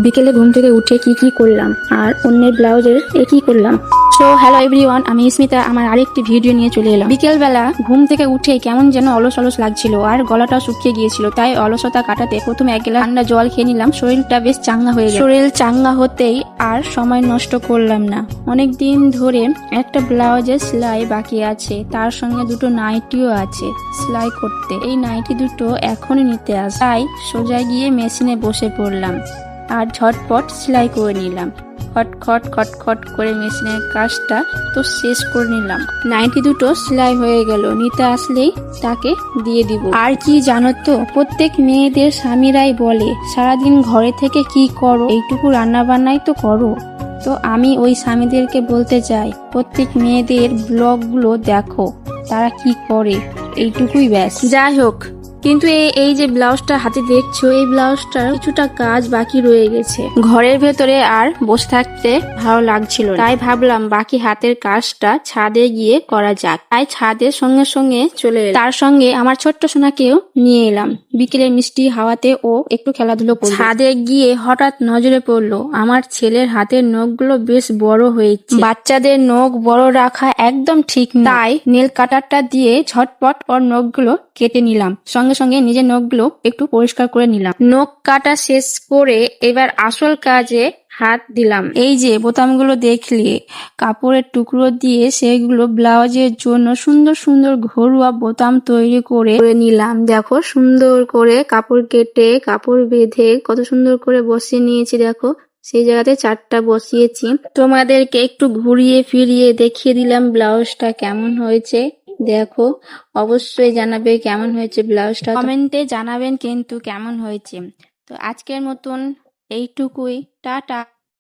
বিকেলে ঘুম থেকে উঠে কি কি করলাম আর অন্যের ব্লাউজের কি করলাম। সো হ্যালো এভরিওয়ান, আমি স্মিতা আমার আরেকটি ভিডিও নিয়ে চলে এলাম। বিকেলবেলা ঘুম থেকে উঠে কেমন যেন অলস অলস লাগছিল আর গলাটাও শুকিয়ে গিয়েছিল, তাই অলসতা কাটাতে প্রথমে এক গ্লাস ঠান্ডা জল খেয়ে নিলাম। শরীরটা বেশ চাঙ্গা হয়ে গেল। শরীর চাঙ্গা হতেই আর সময় নষ্ট করলাম না। অনেক দিন ধরে একটা ব্লাউজের সেলাই বাকি আছে, তার সঙ্গে দুটো নাইটিও আছে সেলাই করতে। এই নাইটি দুটো এখনই নিতে আস, তাই সোজা গিয়ে মেশিনে বসে পড়লাম আর ঝটপট সেলাই করে নিলাম। খটখট খটখট করে মেশিনের কাজটা তো শেষ করে নিলাম। নাইটি দুটো সেলাই হয়ে গেল, নিতে আসলেই তাকে দিয়ে দিব। আর কি জানো তো, প্রত্যেক মেয়েদের স্বামীরাই বলে সারাদিন ঘরে থেকে কি করো, এইটুকু রান্না বান্নাই তো করো। তো আমি ওই স্বামীদেরকে বলতে চাই, প্রত্যেক মেয়েদের ব্লগগুলো দেখো, তারা কি করে, এইটুকুই ব্যাস। যাই হোক, কিন্তু এই যে ব্লাউজটা হাতে দেখছো, এই ব্লাউজটার কিছুটা কাজ বাকি রয়ে গেছে। ঘরের ভেতরে আর বসে থাকতে ভালো লাগছিল না, তাই ভাবলাম বাকি হাতের কাজটা ছাদে গিয়ে করা যাক। তাই ছাদের সঙ্গে সঙ্গে চলে এলাম। তার সঙ্গে আমার ছোট্ট সোনাকেও নিয়ে এলাম। বিকেলে মিষ্টি হাওয়াতে ও একটু খেলাধুলো করবে। ছাদে গিয়ে হঠাৎ নজরে পড়লো আমার ছেলের হাতের নখগুলো বেশ বড় হয়েছে। বাচ্চাদের নখ বড় রাখা একদম ঠিক না, তাই নেল কাটারটা দিয়ে ঝটপট ওর নখগুলো কেটে নিলাম। সঙ্গে সঙ্গে নিজের নখগুলো একটু পরিষ্কার করে নিলাম। নখ কাটা শেষ করে এবার আসল কাজে হাত দিলাম। এই যে বোতামগুলো দেখলে, কাপড়ের টুকরো দিয়ে সেগুলো ব্লাউজের জন্য সুন্দর সুন্দর ঘরোয়া বোতাম তৈরি করে নিলাম। দেখো, সুন্দর করে কাপড় কেটে কাপড় বেঁধে কত সুন্দর করে বসিয়ে নিয়েছি। দেখো, সেই জায়গাতে 4টা বসিয়েছি। তোমাদেরকে একটু ঘুরিয়ে ফিরিয়ে দেখিয়ে দিলাম ব্লাউজটা কেমন হয়েছে। দেখো, অবশ্যই জানাবে কেমন হয়েছে ব্লাউজটা, কমেন্টে জানাবেন কিন্তু কেমন হয়েছে। তো আজকের মতন এইটুকুই, টাটা।